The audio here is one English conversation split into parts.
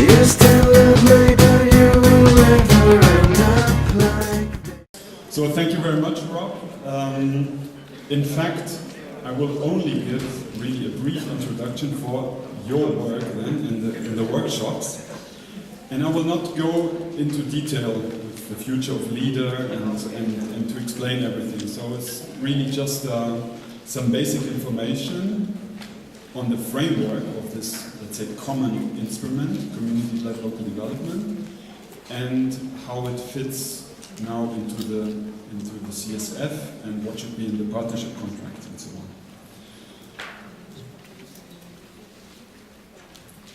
You still love me, but you will never end up like this. So thank you very much, Rob. In fact, I will only give really a brief introduction for your work then in the workshops. And I will not go into detail with the future of LEADER and to explain everything. So it's really just some basic information on the framework of this, let's say, common instrument, community-led local development, and how it fits now into the CSF and what should be in the partnership contracts and so on.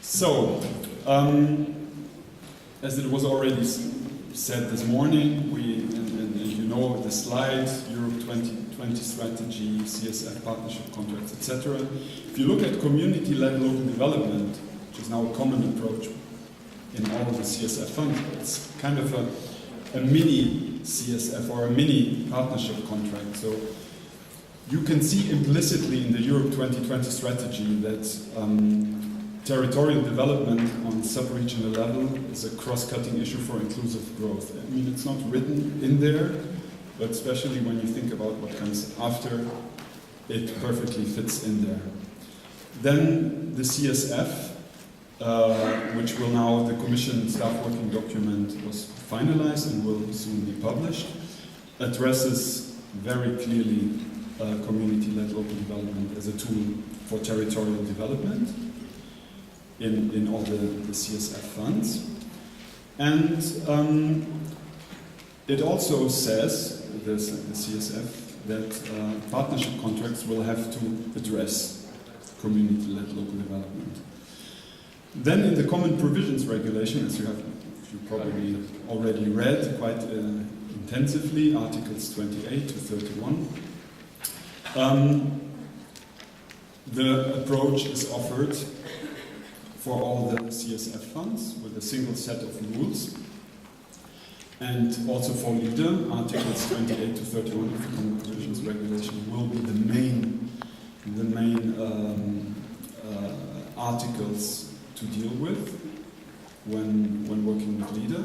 So, as it was already said this morning, and you know the slide, Europe 2020 strategy, CSF partnership contracts, etc. If you look at community-led local development, which is now a common approach in all of the CSF funds, it's kind of a mini CSF or a mini partnership contract. So you can see implicitly in the Europe 2020 strategy that territorial development on sub-regional level is a cross-cutting issue for inclusive growth. I mean, it's not written in there, but especially when you think about what comes after, it perfectly fits in there. Then the CSF, which will now, the Commission staff working document was finalized and will soon be published, addresses very clearly community-led local development as a tool for territorial development in all the CSF funds. And it also says, the CSF, that partnership contracts will have to address community-led local development. Then in the Common Provisions Regulation, as you probably already read quite intensively, Articles 28 to 31, the approach is offered for all the CSF funds with a single set of rules, and also for LEADER, Articles 28 to 31 of the Common Provisions Regulation will be the main articles to deal with when working with LEADER.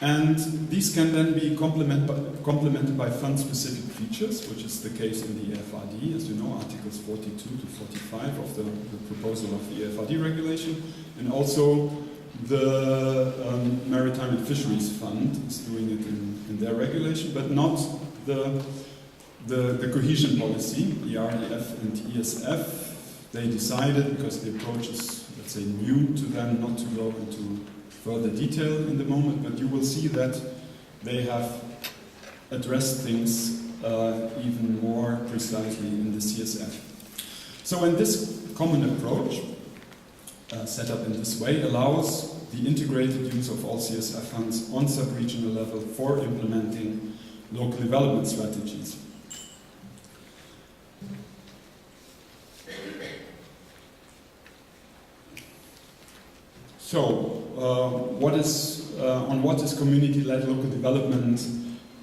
And these can then be complemented by fund-specific features, which is the case in the EFRD, as you know, Articles 42 to 45 of the proposal of the EFRD regulation, and also the Maritime and Fisheries Fund is doing it in their regulation, but not the cohesion policy, the RDF and ESF. They decided, because the approach is, let's say, new to them, not to go into further detail in the moment, but you will see that they have addressed things even more precisely in the CSF. So in this common approach, set up in this way, allows the integrated use of all CSF funds on sub-regional level for implementing local development strategies. So, on what is community-led local development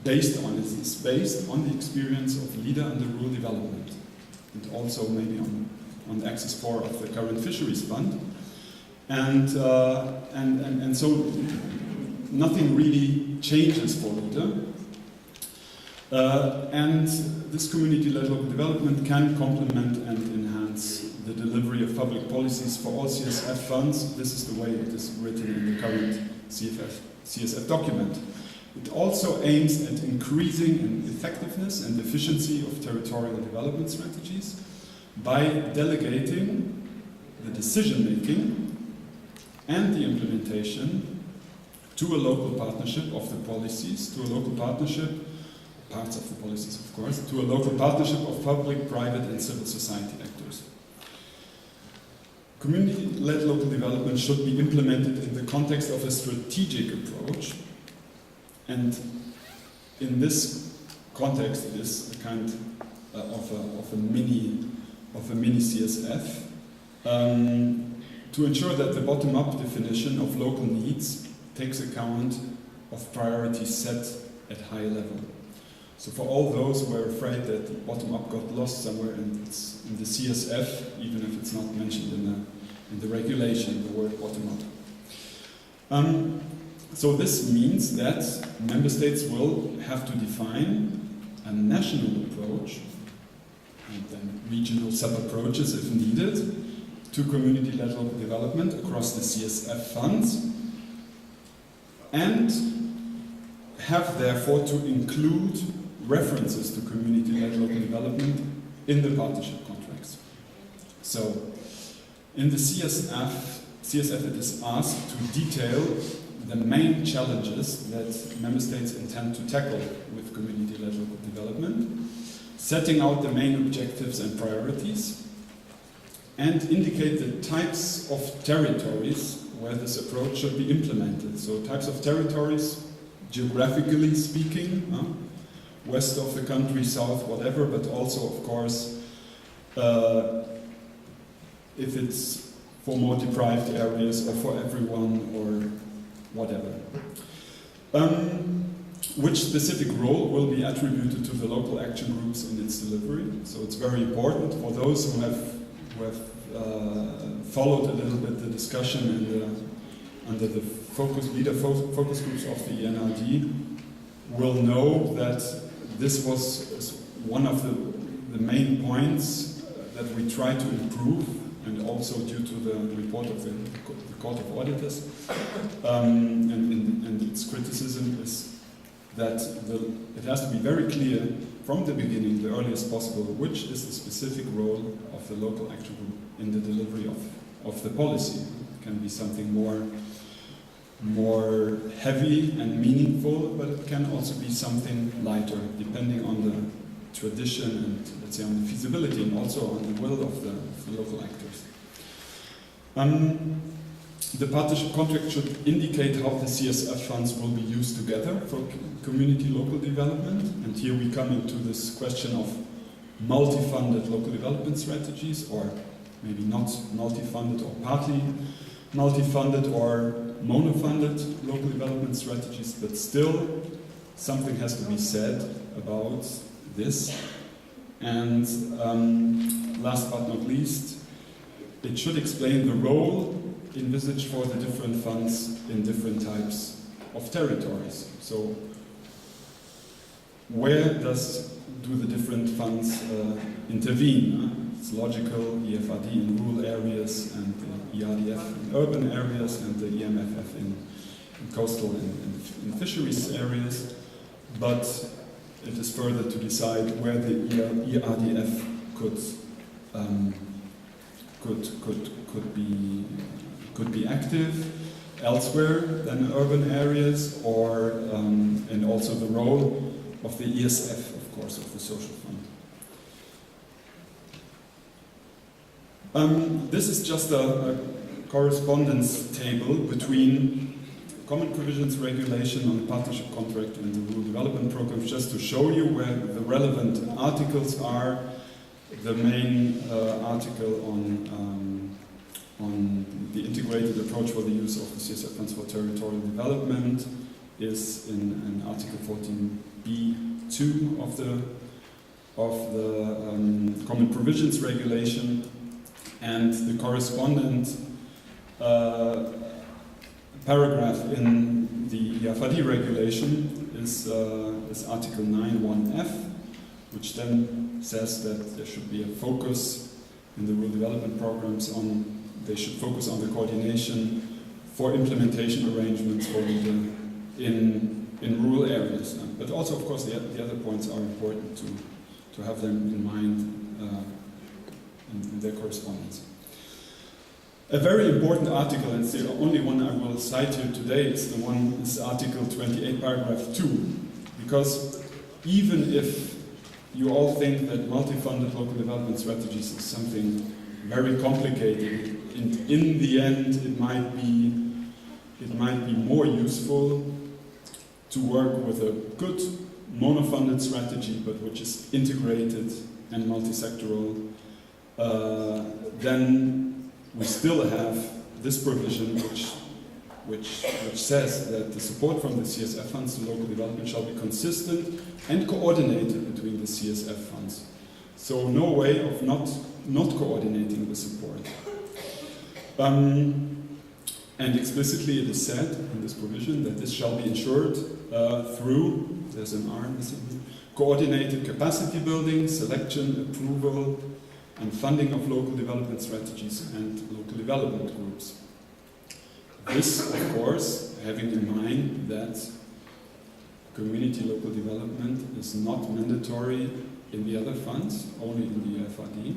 based on? It's based on the experience of LEADER and the rural development, and also maybe on Axis 4 of the current Fisheries Fund, and so nothing really changes for LEADER, and this community-led local development can complement and enhance the delivery of public policies for all CSF funds. This is the way it is written in the current CSF document. It also aims at increasing effectiveness and efficiency of territorial development strategies by delegating the decision-making and the implementation to a local partnership of the policies, to a local partnership, parts of the policies of course, to a local partnership of public, private and civil society actors. Community-led local development should be implemented in the context of a strategic approach, and in this context it is a kind of a mini CSF to ensure that the bottom-up definition of local needs takes account of priorities set at high level. So for all those who are afraid that the bottom-up got lost somewhere in the CSF, even if it's not mentioned in the regulation, the word bottom-up. So this means that member states will have to define a national approach and then regional sub-approaches if needed to community-led local development across the CSF funds, and have therefore to include references to community-led local development in the partnership contracts. So in the CSF it is asked to detail the main challenges that member states intend to tackle with community-led local development, setting out the main objectives and priorities, and indicate the types of territories where this approach should be implemented. So types of territories, geographically speaking, west of the country, south, whatever, but also, of course, if it's for more deprived areas or for everyone or whatever. Which specific role will be attributed to the local action groups in its delivery? So it's very important for those who have followed a little bit the discussion under the focus groups of the ENRD will know that this was one of the main points that we try to improve, and also due to the report of the Court of Auditors and its criticism is that it has to be very clear from the beginning, the earliest possible, which is the specific role of the local action group in the delivery of the policy. It can be something more heavy and meaningful, but it can also be something lighter, depending on the tradition and, let's say, on the feasibility and also on the will of the local actors. The partnership contract should indicate how the CSF funds will be used together for community local development. And here we come into this question of multi-funded local development strategies, or maybe not multi-funded or partly multi-funded or mono-funded local development strategies, but still something has to be said about this. And last but not least, it should explain the role envisaged for the different funds in different types of territories. So where do the different funds intervene? It's logical, EFRD in rural areas, and the ERDF in urban areas, and the EMFF in coastal and in fisheries areas. But it is further to decide where the ERDF could be active elsewhere than urban areas, or and also the role of the ESF, of course, of the social fund. This is just a correspondence table between Common Provisions Regulation on the Partnership Contract and the Rural Development Programs, just to show you where the relevant articles are. The main article on the integrated approach for the use of the CSF funds for territorial development is in Article 14b(2) of the Common Provisions Regulation, and the correspondent paragraph in the EFRD regulation is Article 9(1)(f), which then says that there should be a focus in the rural development programs they should focus on the coordination for implementation arrangements in rural areas. But also, of course, the other points are important to have them in mind in their correspondence. A very important article, and it's the only one I will cite here today, is Article 28, paragraph 2, because even if you all think that multi-funded local development strategies is something very complicated, in the end it might be more useful to work with a good mono-funded strategy, but which is integrated and multi-sectoral. Then we still have this provision which says that the support from the CSF funds to local development shall be consistent and coordinated between the CSF funds. So no way of not coordinating the support. And explicitly it is said in this provision that this shall be ensured through, there's an R missing, coordinated capacity building, selection, approval, and funding of local development strategies and local development groups. This, of course, having in mind that community local development is not mandatory in the other funds, only in the FRD.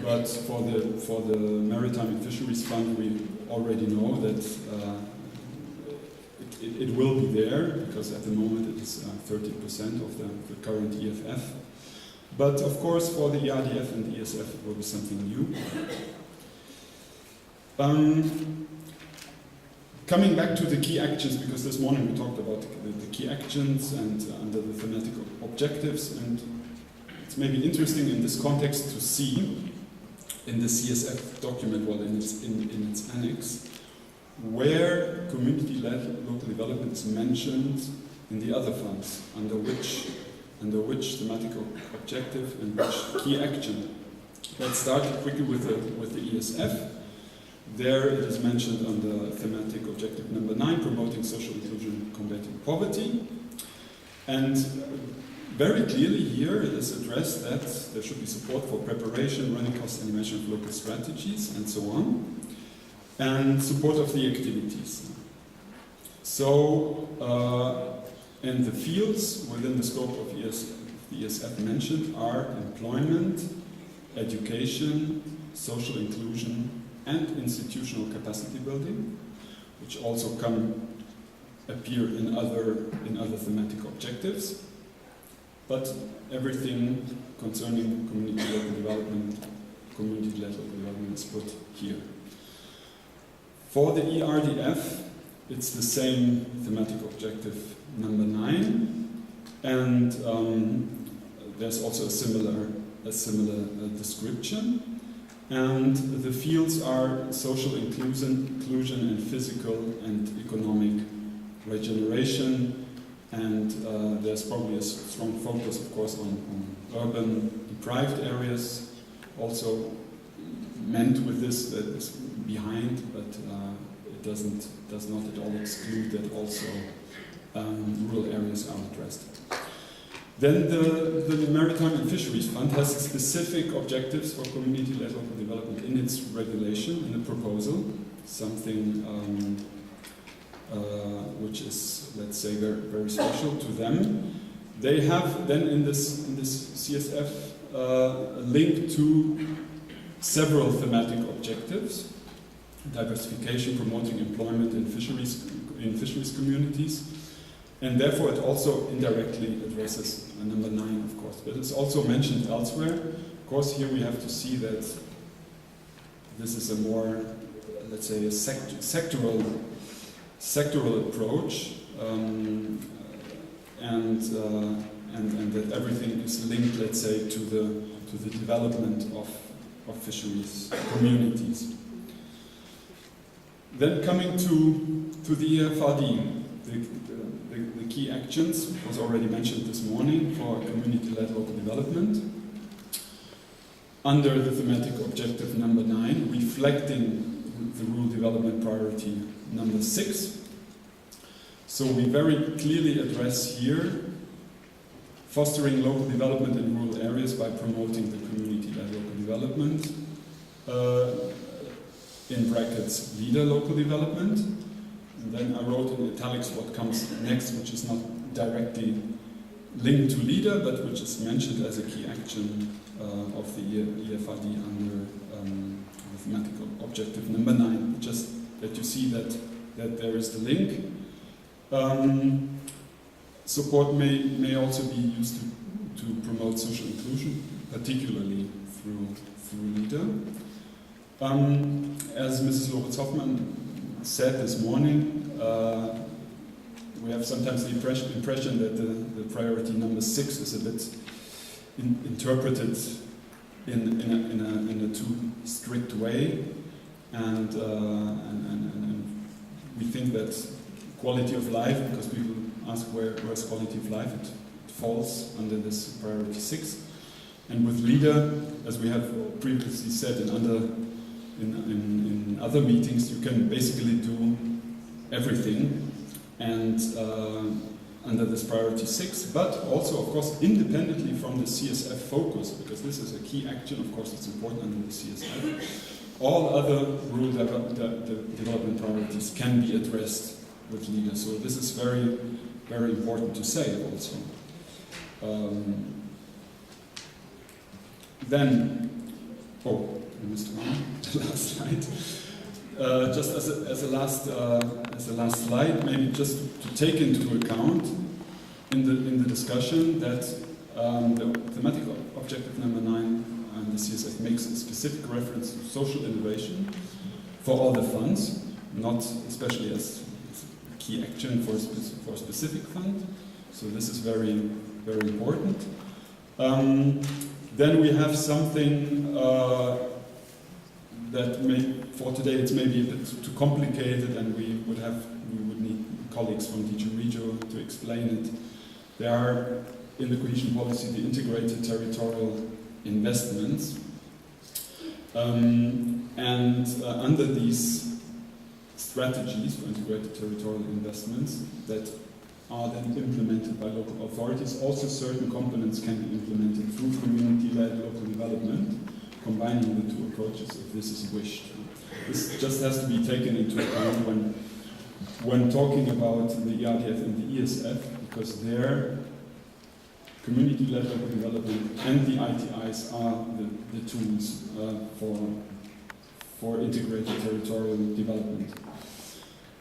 But for the Maritime and Fisheries Fund, we already know that it will be there, because at the moment it is 30% of the current EFF. But of course, for the ERDF and ESF, it will be something new. Coming back to the key actions, because this morning we talked about the key actions and under the thematic objectives, and it's maybe interesting in this context to see in the CSF document, well, in its annex, where community-led local development is mentioned in the other funds, under which thematic objective and which key action. Let's start quickly with the ESF. There it is mentioned under thematic objective number 9, promoting social inclusion, combating poverty. And very clearly here it is addressed that there should be support for preparation, running cost animation of local strategies, and so on, and support of the activities. So, and the fields within the scope of the ESF mentioned are employment, education, social inclusion, and institutional capacity building, which also appear in other thematic objectives. But everything concerning community-led local development is put here. For the ERDF, it's the same thematic objective number 9, and there's also a similar description. And the fields are social inclusion and physical and economic regeneration. And there's probably a strong focus, of course, on urban deprived areas, also meant with this, that is behind, but it does not at all exclude that also rural areas are addressed. Then the Maritime and Fisheries Fund has specific objectives for community-led local development in its regulation, in the proposal, something which is, let's say, very, very special to them. They have then in this CSF a link to several thematic objectives: diversification, promoting employment in fisheries communities, and therefore it also indirectly addresses number 9, of course. But it's also mentioned elsewhere. Of course, here we have to see that this is a more, let's say, a sectoral approach, and that everything is linked, let's say, to the development of fisheries communities. Then coming to the EFRD, the key actions was already mentioned this morning for community-led local development. Under the thematic objective number 9, reflecting the rural development priority number 6. So we very clearly address here fostering local development in rural areas by promoting the community-led local development, in brackets, leader local development. And then I wrote in italics what comes next, which is not directly linked to leader, but which is mentioned as a key action of the EFRD under the thematic objective number 9. Just that you see that there is the link. Support may also be used to promote social inclusion, particularly through leader. As Mrs. Lorenz-Hoffmann said this morning, we have sometimes the impression that the priority number 6 is a bit interpreted in a too strict way, and we think that quality of life, because people ask where's quality of life, it falls under this priority 6. And with leader, as we have previously said in in other meetings, you can basically do everything, and under this priority 6, but also, of course, independently from the CSF focus, because this is a key action, of course, it's important under the CSF. All other rural development priorities can be addressed with LEADER, so this is very, very important to say also. Then, I missed one, the last slide. Just as a last slide, maybe just to take into account in the discussion that the thematic objective number 9 and the CSF makes a specific reference to social innovation for all the funds, not especially as a key action for a specific fund. So this is very, very important. Then we have something that for today it's maybe a bit too complicated, and we would need colleagues from DG Regio to explain it. There are in the cohesion policy the integrated territorial investments, and under these strategies for integrated territorial investments that are then implemented by local authorities, also certain components can be implemented through community-led local development, combining the two approaches if this is wished. This just has to be taken into account when talking about the ERDF and the ESF, because their community-led local development and the ITIs are the tools for integrated territorial development.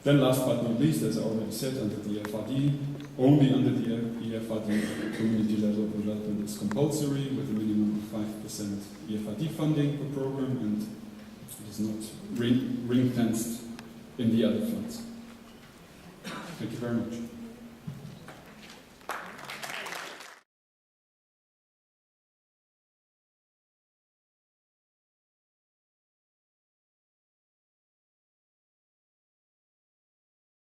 Then last but not least, as I already said, under the EFRD, only under the EFRD, community-led local development is compulsory with a minimum of 5% EFRD funding per program, and it is not ring-fenced in the other funds. Thank you very much.